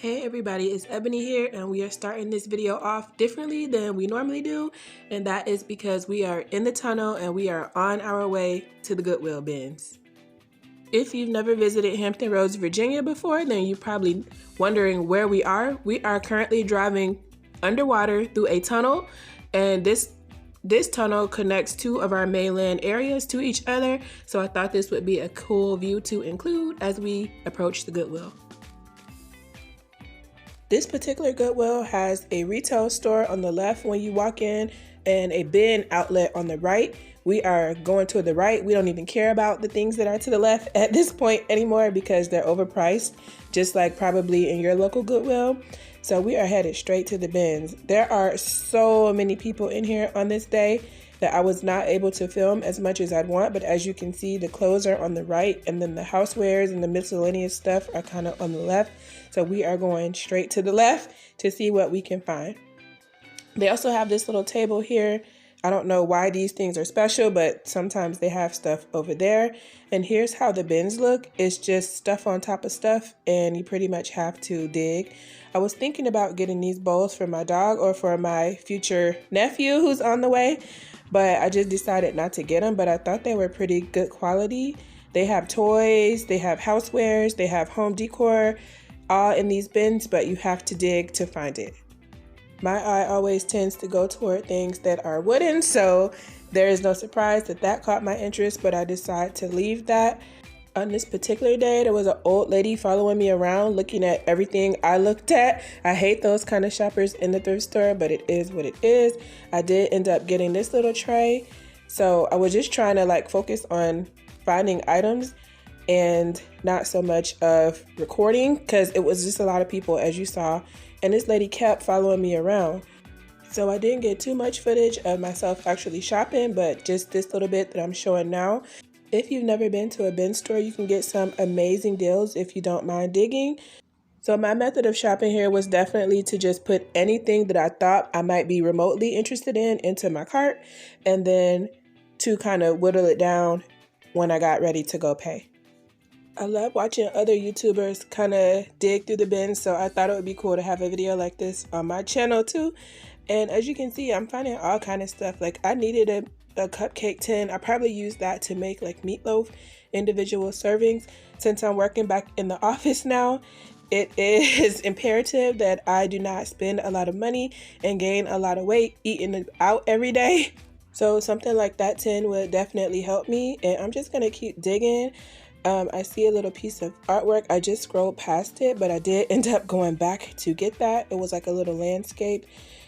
Hey everybody, it's Ebonee here, and we are starting this video off differently than we normally do, and that is because we are in the tunnel and we are on our way to the Goodwill bins. If you've never visited Hampton Roads, Virginia before, then you're probably wondering where we are. We are currently driving underwater through a tunnel, and this tunnel connects two of our mainland areas to each other, so I thought this would be a cool view to include as we approach the Goodwill. This particular Goodwill has a retail store on the left when you walk in and a bin outlet on the right. We are going to the right. We don't even care about the things that are to the left at this point anymore because they're overpriced, just like probably in your local Goodwill. So we are headed straight to the bins. There are so many people in here on this day that I was not able to film as much as I'd want, but as you can see, the clothes are on the right and then the housewares and the miscellaneous stuff are kind of on the left. So we are going straight to the left to see what we can find. They also have this little table here. I don't know why these things are special, but sometimes they have stuff over there. And here's how the bins look. It's just stuff on top of stuff, and you pretty much have to dig. I was thinking about getting these bowls for my dog or for my future nephew who's on the way, but I just decided not to get them, but I thought they were pretty good quality. They have toys, they have housewares, they have home decor, all in these bins, but you have to dig to find it. My eye always tends to go toward things that are wooden, so there is no surprise that that caught my interest, but I decided to leave that. On this particular day, there was an old lady following me around looking at everything I looked at. I hate those kind of shoppers in the thrift store, but it is what it is. I did end up getting this little tray, so I was just trying to focus on finding items and not so much of recording because it was just a lot of people, as you saw, and this lady kept following me around. So I didn't get too much footage of myself actually shopping, but just this little bit that I'm showing now. If you've never been to a bin store, you can get some amazing deals if you don't mind digging. So my method of shopping here was definitely to just put anything that I thought I might be remotely interested in into my cart, and then to kind of whittle it down when I got ready to go pay. I love watching other YouTubers kind of dig through the bins, so I thought it would be cool to have a video like this on my channel too. And as you can see, I'm finding all kind of stuff. I needed a cupcake tin. I probably used that to make meatloaf individual servings. Since I'm working back in the office now, it is imperative that I do not spend a lot of money and gain a lot of weight eating out every day. So something like that tin would definitely help me, and I'm just gonna keep digging. I see a little piece of artwork. I just scrolled past it, but I did end up going back to get that. It was like a little landscape.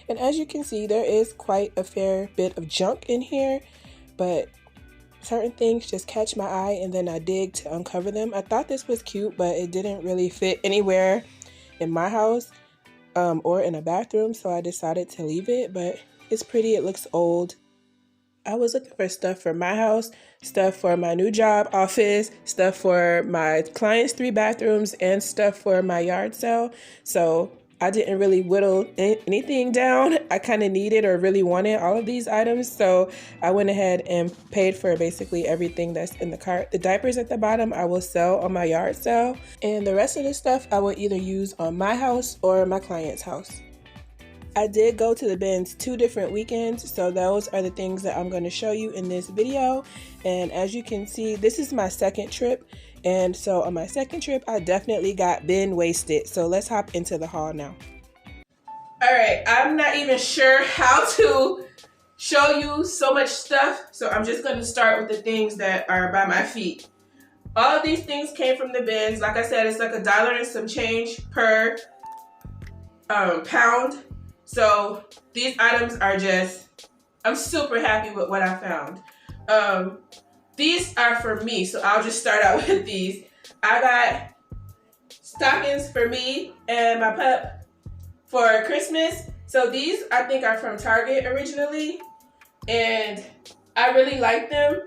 And as you can see, there is quite a fair bit of junk in here, but certain things just catch my eye and then I dig to uncover them. I thought this was cute, but it didn't really fit anywhere in my house or in a bathroom, so I decided to leave it, but it's pretty. It looks old. I was looking for stuff for my house, stuff for my new job office, stuff for my client's 3 bathrooms, and stuff for my yard sale. So I didn't really whittle anything down. I kind of needed or really wanted all of these items. So I went ahead and paid for basically everything that's in the cart. The diapers at the bottom I will sell on my yard sale. And the rest of the stuff I will either use on my house or my client's house. I did go to the bins 2 different weekends, so those are the things that I'm going to show you in this video. And as you can see, this is my second trip, and so on my second trip I definitely got bin wasted. So let's hop into the haul now. Alright, I'm not even sure how to show you so much stuff, so I'm just going to start with the things that are by my feet. All of these things came from the bins. Like I said, it's like $1 and some change per pound. So these items are I'm super happy with what I found. These are for me, so I'll just start out with these. I got stockings for me and my pup for Christmas. So these I think are from Target originally, and I really like them.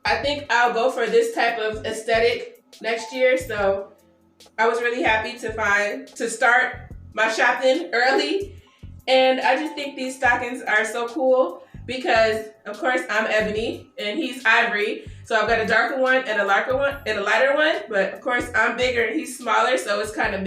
I think I'll go for this type of aesthetic next year, so I was really happy to start my shopping early. And I just think these stockings are so cool because, of course, I'm Ebonee and he's Ivory. So I've got a darker one and a lighter one, but of course I'm bigger and he's smaller, so it's kind of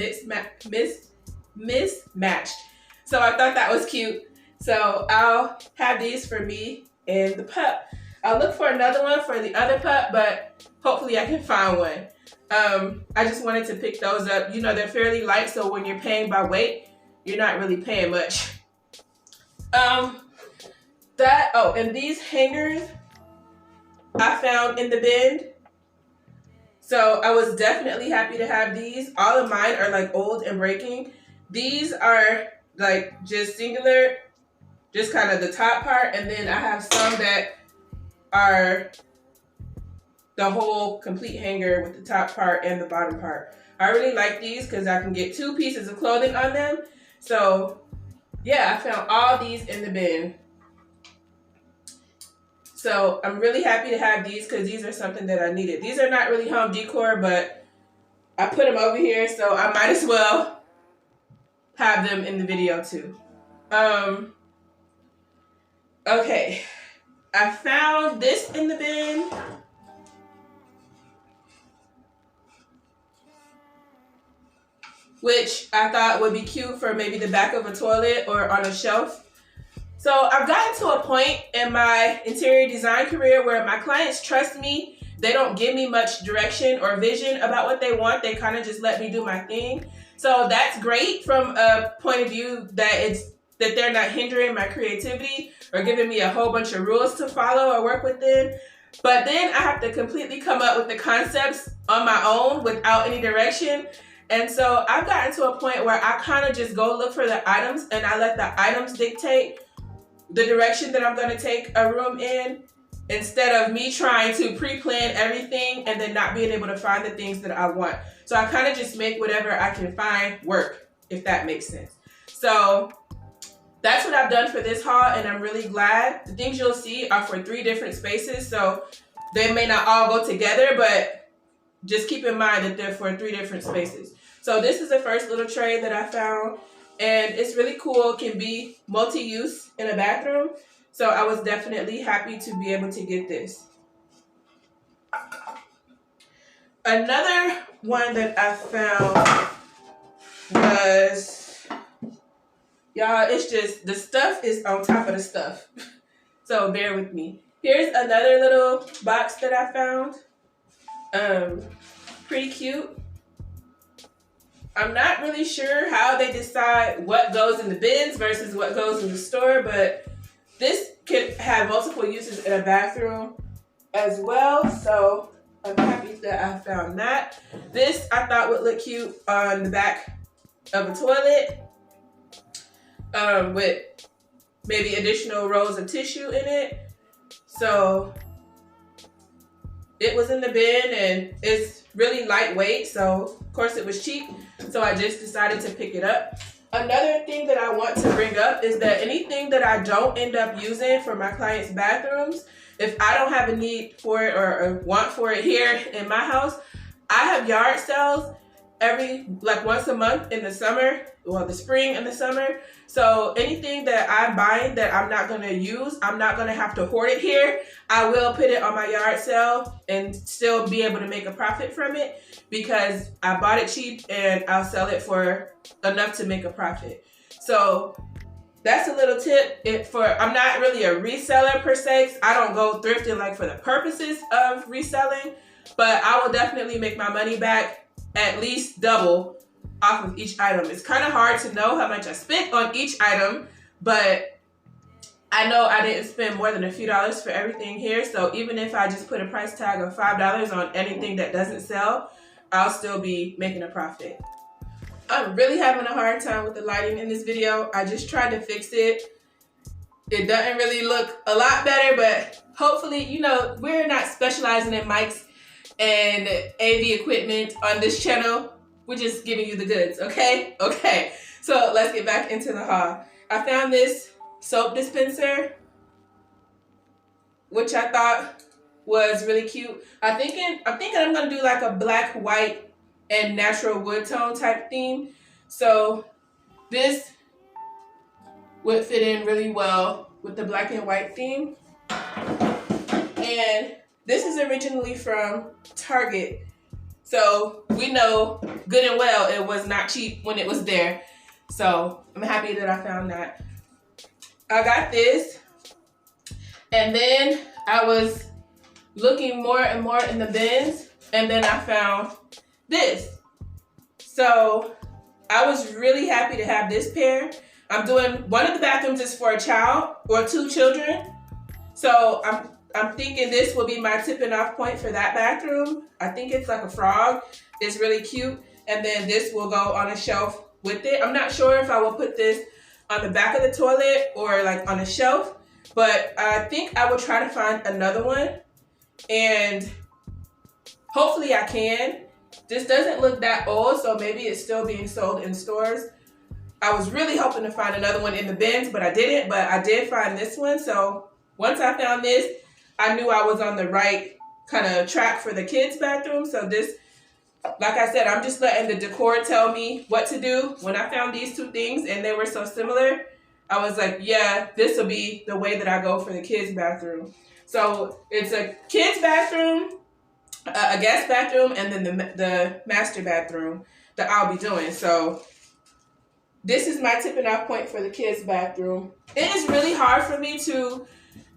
mismatched. So I thought that was cute. So I'll have these for me and the pup. I'll look for another one for the other pup, but hopefully I can find one. I just wanted to pick those up. You know, they're fairly light, so when you're paying by weight, you're not really paying much. And these hangers I found in the bin. So I was definitely happy to have these. All of mine are like old and breaking. These are like just singular, just kind of the top part, and then I have some that are the whole complete hanger with the top part and the bottom part. I really like these because I can get 2 pieces of clothing on them. So yeah, I found all these in the bin. So I'm really happy to have these because these are something that I needed. These are not really home decor, but I put them over here, so I might as well have them in the video too. Okay, I found this in the bin. Which I thought would be cute for maybe the back of a toilet or on a shelf. So I've gotten to a point in my interior design career where my clients trust me. They don't give me much direction or vision about what they want. They kind of just let me do my thing. So that's great from a point of view that they're not hindering my creativity or giving me a whole bunch of rules to follow or work within. But then I have to completely come up with the concepts on my own without any direction. And so I've gotten to a point where I kind of just go look for the items and I let the items dictate the direction that I'm going to take a room in, instead of me trying to pre-plan everything and then not being able to find the things that I want. So I kind of just make whatever I can find work, if that makes sense. So that's what I've done for this haul, and I'm really glad. The things you'll see are for 3 different spaces, so they may not all go together, but just keep in mind that they're for 3 different spaces. So this is the first little tray that I found, and it's really cool. It can be multi-use in a bathroom. So I was definitely happy to be able to get this. Another one that I found was, y'all, it's just, the stuff is on top of the stuff. So bear with me. Here's another little box that I found. Pretty cute. I'm not really sure how they decide what goes in the bins versus what goes in the store, but this could have multiple uses in a bathroom as well. So I'm happy that I found that. This I thought would look cute on the back of a toilet, with maybe additional rolls of tissue in it. So it was in the bin and it's really lightweight, so of course it was cheap, so I just decided to pick it up. Another thing that I want to bring up is that anything that I don't end up using for my clients' bathrooms, if I don't have a need for it or want for it here in my house, I have yard sales once a month in the summer, well, the spring and the summer. So anything that I'm buying that I'm not going to use, I'm not going to have to hoard it here. I will put it on my yard sale and still be able to make a profit from it because I bought it cheap and I'll sell it for enough to make a profit. So that's a little tip. I'm not really a reseller per se. I don't go thrifting like for the purposes of reselling, but I will definitely make my money back at least double off of each item. It's kind of hard to know how much I spent on each item, but I know I didn't spend more than a few dollars for everything here. So even if I just put a price tag of $5 on anything that doesn't sell, I'll still be making a profit. I'm really having a hard time with the lighting in this video. I just tried to fix it. It doesn't really look a lot better, but hopefully, you know, we're not specializing in mics and AV equipment on this channel. We're just giving you the goods, okay? Okay, so let's get back into the haul. I found this soap dispenser, which I thought was really cute. I'm thinking I'm gonna do like a black, white, and natural wood tone type theme. So this fit in really well with the black and white theme. And This is originally from Target. So we know good and well it was not cheap when it was there. So I'm happy that I found that. I got this. And then I was looking more and more in the bins. And then I found this. So I was really happy to have this pair. I'm doing, one of the bathrooms is for a child or 2 children. So I'm thinking this will be my tipping off point for that bathroom. I think it's like a frog. It's really cute. And then this will go on a shelf with it. I'm not sure if I will put this on the back of the toilet or like on a shelf, but I think I will try to find another one, and hopefully I can. This doesn't look that old, so maybe it's still being sold in stores. I was really hoping to find another one in the bins, but I didn't, but I did find this one. So once I found this, I knew I was on the right kind of track for the kids' bathroom. So this, like I said, I'm just letting the Decor tell me what to do. When I found these 2 things and they were so similar, I was like, yeah, this will be the way that I go for the kids' bathroom. So it's a kids' bathroom, a guest bathroom, and then the master bathroom that I'll be doing. So this is my tipping off point for the kids' bathroom. It is really hard for me to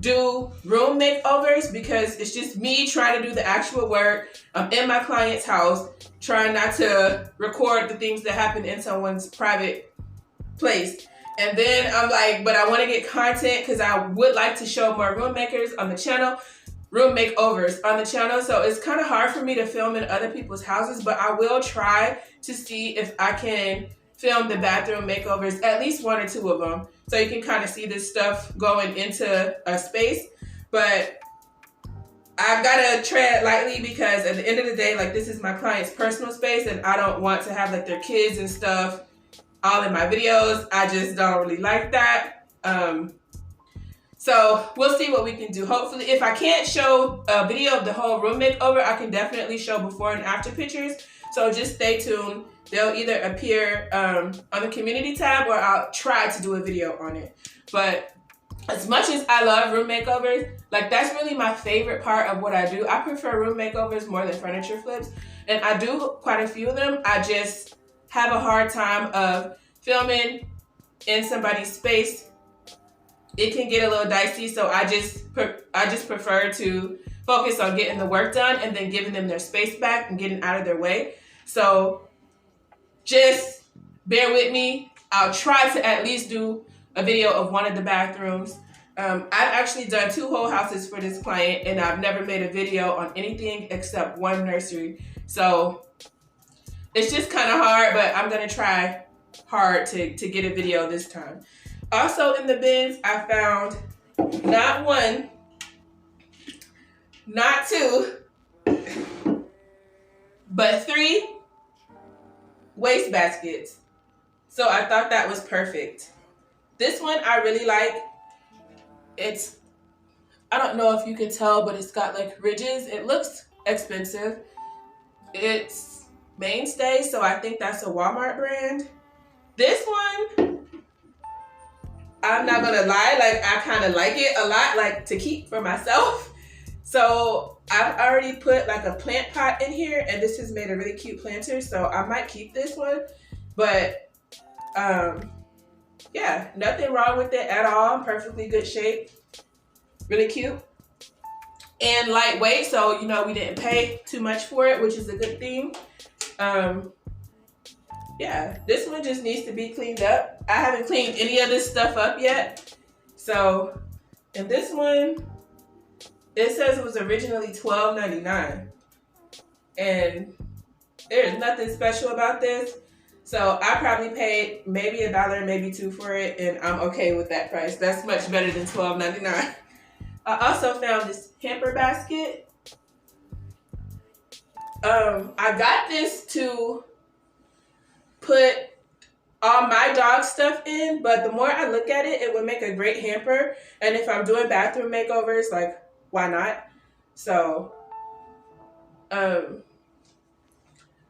do room makeovers because it's just me trying to do the actual work. I'm in my client's house, trying not to record the things that happen in someone's private place. And then I'm like, but I want to get content because I would like to show more room makers on the channel, room makeovers on the channel. So it's kind of hard for me to film in other people's houses, but I will try to see if I can film the bathroom makeovers, at least 1 or 2 of them, so you can kind of see this stuff going into a space. But I gotta tread lightly because at the end of the day, like, this is my client's personal space and I don't want to have like their kids and stuff all in my videos. I just don't really like that. So we'll see what we can do. Hopefully, if I can't show a video of the whole room makeover, I can definitely show before and after pictures. So just stay tuned. They'll either appear on the community tab or I'll try to do a video on it. But as much as I love room makeovers, like, that's really my favorite part of what I do. I prefer room makeovers more than furniture flips. And I do quite a few of them. I just have a hard time of filming in somebody's space. It can get a little dicey, so I just prefer to focus on getting the work done and then giving them their space back and getting out of their way. So just bear with me. I'll try to at least do a video of one of the bathrooms. I've actually done 2 whole houses for this client, and I've never made a video on anything except one nursery. So it's just kind of hard, but I'm going to try hard to get a video this time. Also in the bins, I found not 1, not 2, but 3 waste baskets. So I thought that was perfect. This one I really like. It's, I don't know if you can tell, but it's got like ridges. It looks expensive. It's Mainstay, so I think that's a Walmart brand. This one, I'm not gonna lie, like, I kind of like it a lot, like, to keep for myself. So I've already put like a plant pot in here, and this has made a really cute planter, so I might keep this one. But yeah, nothing wrong with it at all. Perfectly good shape, really cute and lightweight, so you know, we didn't pay too much for it, which is a good thing. Yeah, this one just needs to be cleaned up. I haven't cleaned any of this stuff up yet. So, and this one, it says it was originally $12.99, and there's nothing special about this. So I probably paid maybe $1, maybe $2 for it, and I'm okay with that price. That's much better than $12.99. I also found this hamper basket. I got this to put all my dog stuff in, but the more I look at it, it would make a great hamper. And if I'm doing bathroom makeovers, like, why not? So I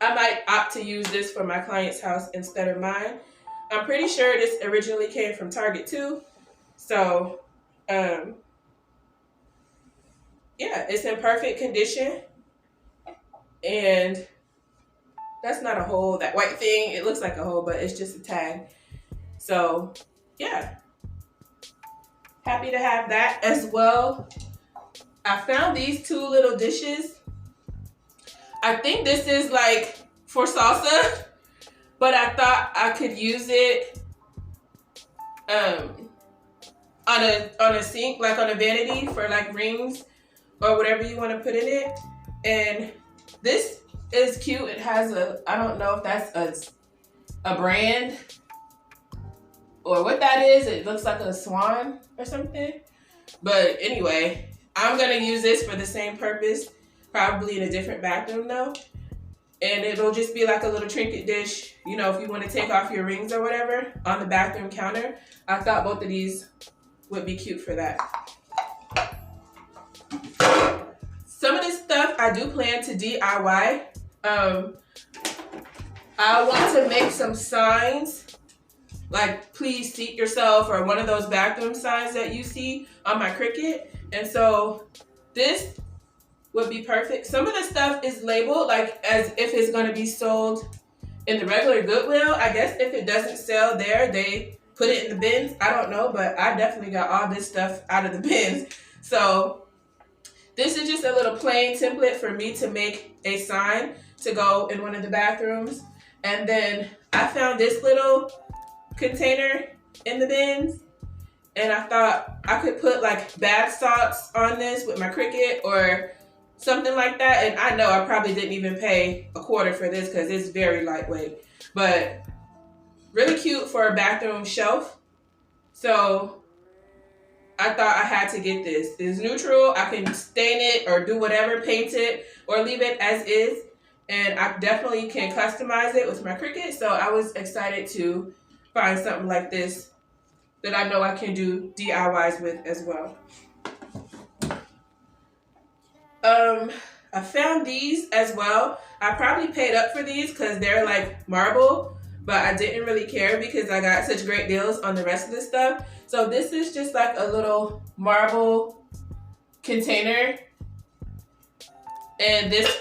might opt to use this for my client's house instead of mine. I'm pretty sure this originally came from Target too. So yeah, it's in perfect condition. And that's not a hole, that white thing. It looks like a hole, but it's just a tag. So yeah, happy to have that as well. I found these two little dishes. I think this is like for salsa, but I thought I could use it on a sink, like on a vanity for like rings or whatever you want to put in it. And this is cute. It has a, I don't know if that's a brand or what that is. It looks like a swan or something. But anyway, I'm gonna use this for the same purpose, probably in a different bathroom though. And it'll just be like a little trinket dish, you know, if you want to take off your rings or whatever on the bathroom counter. I thought both of these would be cute for that. Some of this stuff I do plan to DIY. I want to make some signs, like please seat yourself, or one of those bathroom signs that you see on my Cricut. And so this would be perfect. Some of the stuff is labeled like as if it's going to be sold in the regular Goodwill. I guess if it doesn't sell there, they put it in the bins. I don't know, but I definitely got all this stuff out of the bins. So this is just a little plain template for me to make a sign to go in one of the bathrooms. And then I found this little container in the bins, and I thought I could put like bath salts on this with my Cricut or something like that. And I know I probably didn't even pay $1/4 for this because it's very lightweight, but really cute for a bathroom shelf. So I thought I had to get this. It's neutral. I can stain it or do whatever, paint it or leave it as is. And I definitely can customize it with my Cricut. So I was excited to find something like this that I know I can do DIYs with as well. I found these as well. I probably paid up for these because they're like marble, but I didn't really care because I got such great deals on the rest of the stuff. So this is just like a little marble container, and this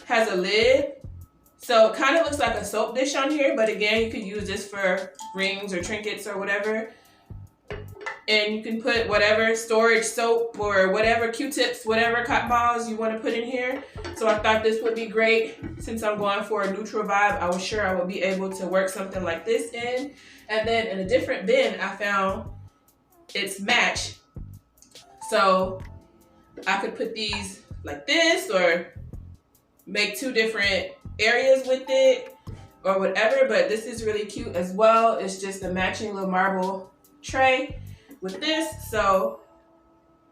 has a lid. So it kind of looks like a soap dish on here, but again, you could use this for rings or trinkets or whatever. And you can put whatever storage soap or whatever, Q-tips, whatever cotton balls you want to put in here. So I thought this would be great. Since I'm going for a neutral vibe, I was sure I would be able to work something like this in. And then in a different bin, I found it's match. So I could put these like this or make two different areas with it or whatever. But this is really cute as well. It's just a matching little marble tray with this. So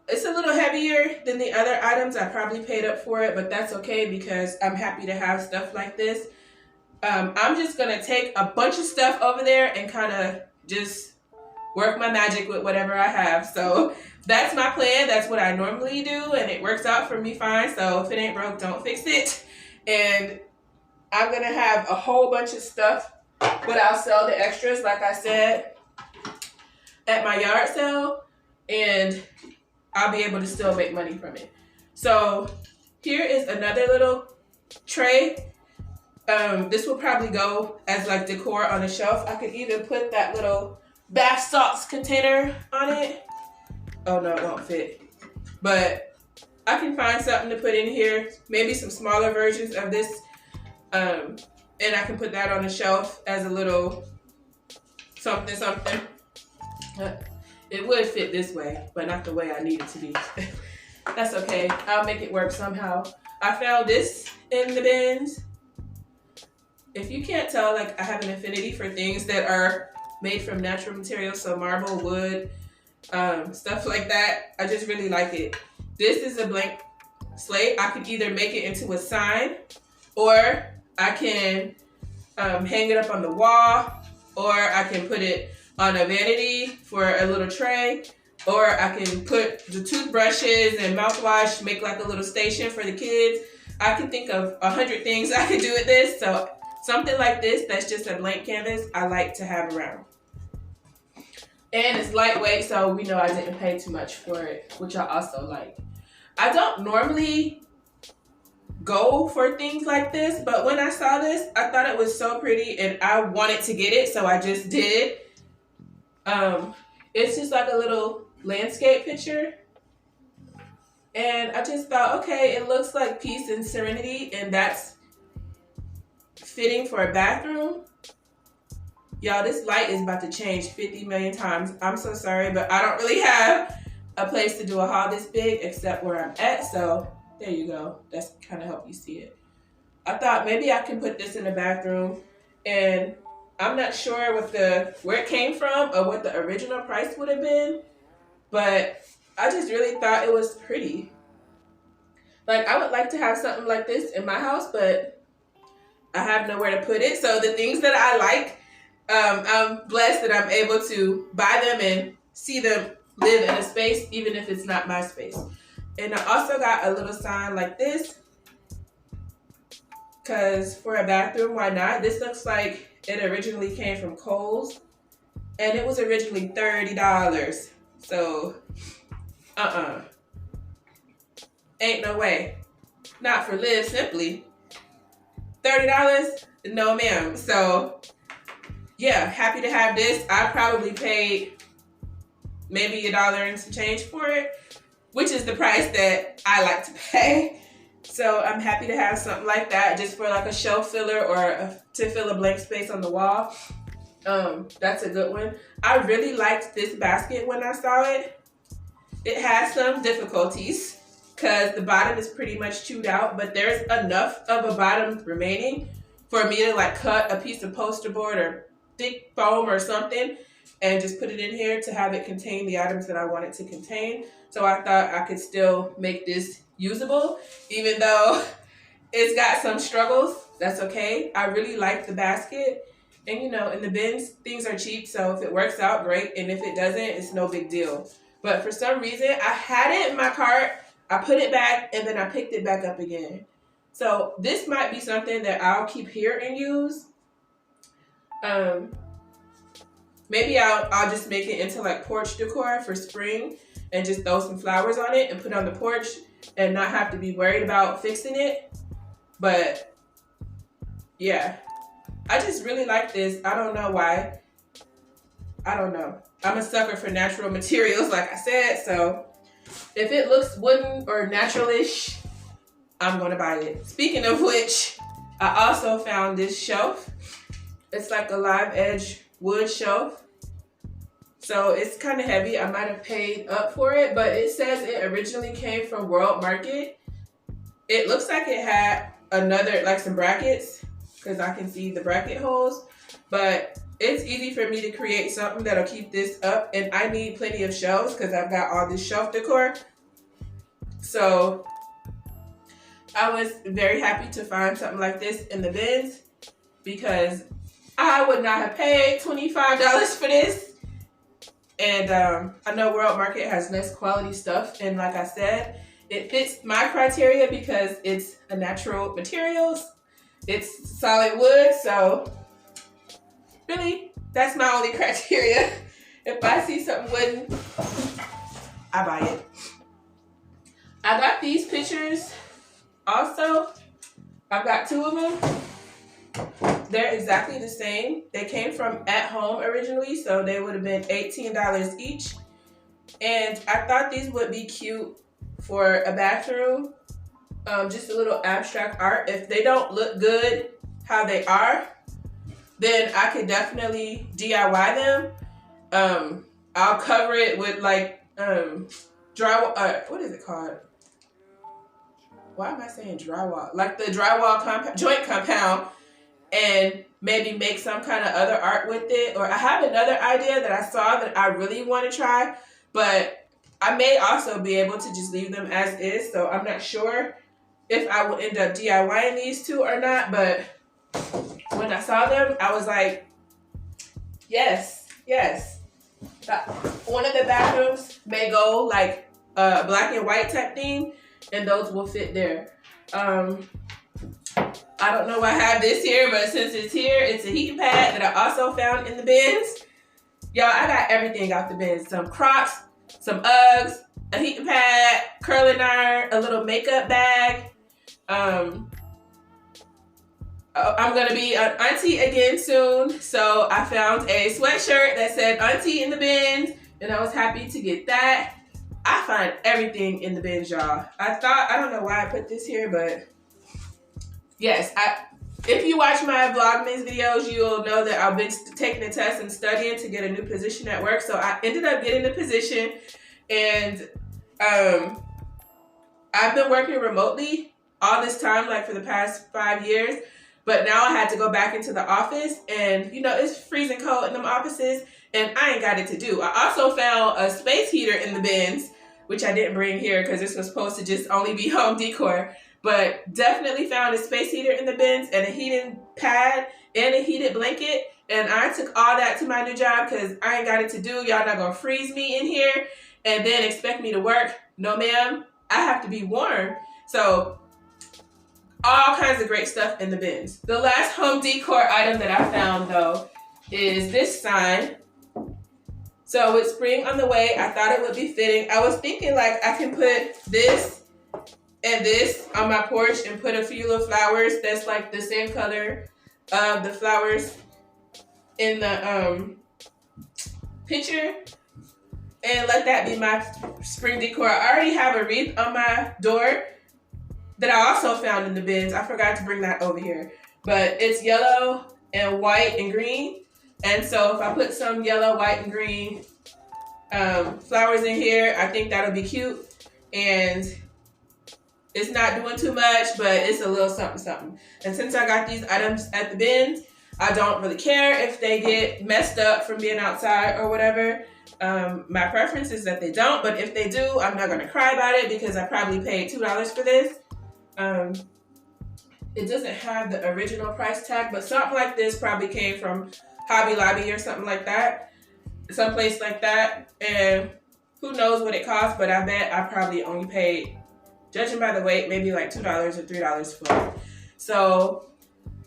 it's a little heavier than the other items. I probably paid up for it, but that's okay because I'm happy to have stuff like this. I'm just gonna take a bunch of stuff over there and kind of just work my magic with whatever I have. So that's my plan. That's what I normally do, and it works out for me fine. So if it ain't broke, don't fix it. And I'm gonna have a whole bunch of stuff, but I'll sell the extras, like I said, at my yard sale, and I'll be able to still make money from it. So here is another little tray. This will probably go as like decor on a shelf. I could even put that little bath salts container on it. Oh no, it won't fit. But I can find something to put in here. Maybe some smaller versions of this. And I can put that on the shelf as a little something. It would fit this way, but not the way I need it to be. That's okay. I'll make it work somehow. I found this in the bins. If you can't tell, like, I have an affinity for things that are made from natural materials, so marble, wood, stuff like that. I just really like it. This is a blank slate. I could either make it into a sign, or I can hang it up on the wall, or I can put it on a vanity for a little tray, or I can put the toothbrushes and mouthwash, make like a little station for the kids. I can think of 100 things I could do with this. So something like this that's just a blank canvas, I like to have around. And it's lightweight, so we know I didn't pay too much for it, which I also like. I don't normally go for things like this, but when I saw this, I thought it was so pretty and I wanted to get it, so I just did. It's just like a little landscape picture. And I just thought, okay, it looks like peace and serenity, and that's fitting for a bathroom. Y'all, this light is about to change 50 million times. I'm so sorry, but I don't really have a place to do a haul this big except where I'm at, so there you go. That's kind of help you see it. I thought maybe I can put this in the bathroom, and I'm not sure where it came from or what the original price would have been, but I just really thought it was pretty. Like, I would like to have something like this in my house, but I have nowhere to put it. So the things that I like, I'm blessed that I'm able to buy them and see them live in a space, even if it's not my space. And I also got a little sign like this, because for a bathroom, why not? This looks like it originally came from Kohl's, and it was originally $30. So, ain't no way. Not for Live Simply. $30? No, ma'am. So, yeah, happy to have this. I probably paid maybe $1 and some change for it, which is the price that I like to pay. So I'm happy to have something like that just for like a shelf filler or to fill a blank space on the wall. That's a good one. I really liked this basket when I saw it. It has some difficulties because the bottom is pretty much chewed out, but there's enough of a bottom remaining for me to like cut a piece of poster board or thick foam or something and just put it in here to have it contain the items that I want it to contain. So I thought I could still make this usable, even though it's got some struggles. That's okay. I really like the basket. And you know, in the bins, things are cheap. So if it works out, great. And if it doesn't, it's no big deal. But for some reason, I had it in my cart. I put it back and then I picked it back up again. So this might be something that I'll keep here and use. Maybe I'll just make it into like porch decor for spring and just throw some flowers on it and put it on the porch and not have to be worried about fixing it. But yeah, I just really like this. I don't know why. I don't know. I'm a sucker for natural materials, like I said. So if it looks wooden or natural-ish, I'm gonna buy it. Speaking of which, I also found this shelf. It's like a live edge wood shelf. So it's kind of heavy. I might have paid up for it, but it says it originally came from World Market. It looks like it had like some brackets, because I can see the bracket holes, but it's easy for me to create something that'll keep this up, and I need plenty of shelves because I've got all this shelf decor. So I was very happy to find something like this in the bins, because I would not have paid $25 for this. And I know World Market has nice quality stuff, and like I said, it fits my criteria because it's a natural materials. It's solid wood, so really, that's my only criteria. If I see something wooden, I buy it. I got these pictures also. I've got 2 of them. They're exactly the same. They came from At Home originally, so they would have been $18 each. And I thought these would be cute for a bathroom. Just a little abstract art. If they don't look good how they are, then I could definitely DIY them. I'll cover it with like drywall. What is it called? Why am I saying drywall? Like the drywall joint compound, and maybe make some kind of other art with it. Or I have another idea that I saw that I really want to try, but I may also be able to just leave them as is. So I'm not sure if I will end up DIYing these 2 or not, but when I saw them, I was like, yes. One of the bathrooms may go like a black and white type theme, and those will fit there. I don't know why I have this here, but since it's here, it's a heating pad that I also found in the bins. Y'all, I got everything out the bins. Some Crocs, some Uggs, a heating pad, curling iron, a little makeup bag. I'm gonna be an auntie again soon, so I found a sweatshirt that said auntie in the bins, and I was happy to get that. I find everything in the bins, y'all. I don't know why I put this here, but yes, if you watch my Vlogmas videos, you'll know that I've been taking a test and studying to get a new position at work. So I ended up getting the position, and I've been working remotely all this time, like for the past 5 years. But now I had to go back into the office, and you know, it's freezing cold in them offices, and I ain't got it to do. I also found a space heater in the bins, which I didn't bring here because this was supposed to just only be home decor. But definitely found a space heater in the bins and a heating pad and a heated blanket. And I took all that to my new job because I ain't got it to do. Y'all not gonna freeze me in here and then expect me to work. No, ma'am. I have to be warm. So all kinds of great stuff in the bins. The last home decor item that I found, though, is this sign. So with spring on the way, I thought it would be fitting. I was thinking like I can put this and this on my porch and put a few little flowers that's like the same color of the flowers in the picture, and let that be my spring decor. I already have a wreath on my door that I also found in the bins. I forgot to bring that over here. But it's yellow and white and green. And so if I put some yellow, white, and green flowers in here, I think that'll be cute. And it's not doing too much, but it's a little something, something. And since I got these items at the bins, I don't really care if they get messed up from being outside or whatever. My preference is that they don't, but if they do, I'm not gonna cry about it because I probably paid $2 for this. It doesn't have the original price tag, but something like this probably came from Hobby Lobby or something like that, someplace like that. And who knows what it costs, but I bet I probably only paid, judging by the weight, maybe like $2 or $3 for it. So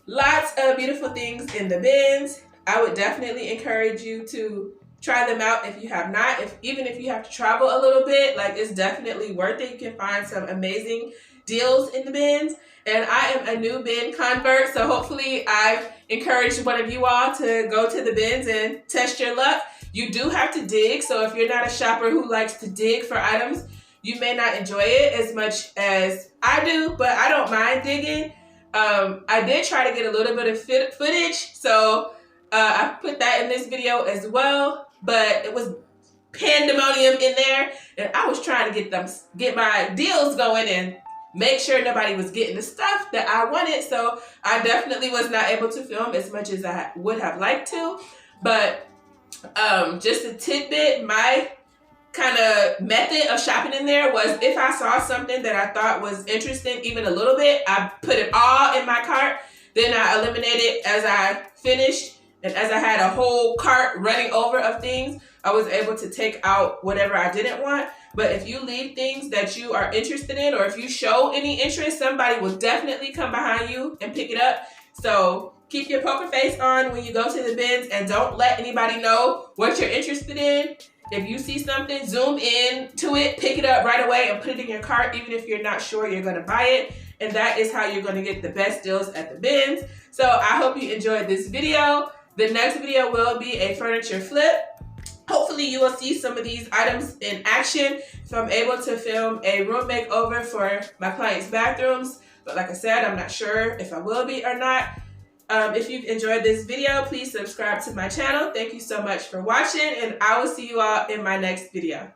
lots of beautiful things in the bins. I would definitely encourage you to try them out if you have not. Even if you have to travel a little bit, like, it's definitely worth it. You can find some amazing deals in the bins. And I am a new bin convert, so hopefully I've encouraged one of you all to go to the bins and test your luck. You do have to dig, so if you're not a shopper who likes to dig for items, you may not enjoy it as much as I do, but I don't mind digging. I did try to get a little bit of footage, so I put that in this video as well, but it was pandemonium in there, and I was trying to get my deals going and make sure nobody was getting the stuff that I wanted. So I definitely was not able to film as much as I would have liked to. But just a tidbit, my kind of method of shopping in there was if I saw something that I thought was interesting, even a little bit, I put it all in my cart. Then I eliminated as I finished. And as I had a whole cart running over of things, I was able to take out whatever I didn't want. But if you leave things that you are interested in, or if you show any interest, somebody will definitely come behind you and pick it up. So keep your poker face on when you go to the bins, and don't let anybody know what you're interested in. If you see something, zoom in to it, pick it up right away and put it in your cart, even if you're not sure you're going to buy it. And that is how you're going to get the best deals at the bins. So I hope you enjoyed this video. The next video will be a furniture flip. Hopefully you will see some of these items in action if I'm able to film a room makeover for my clients' bathrooms. But like I said, I'm not sure if I will be or not. If you've enjoyed this video, please subscribe to my channel. Thank you so much for watching, and I will see you all in my next video.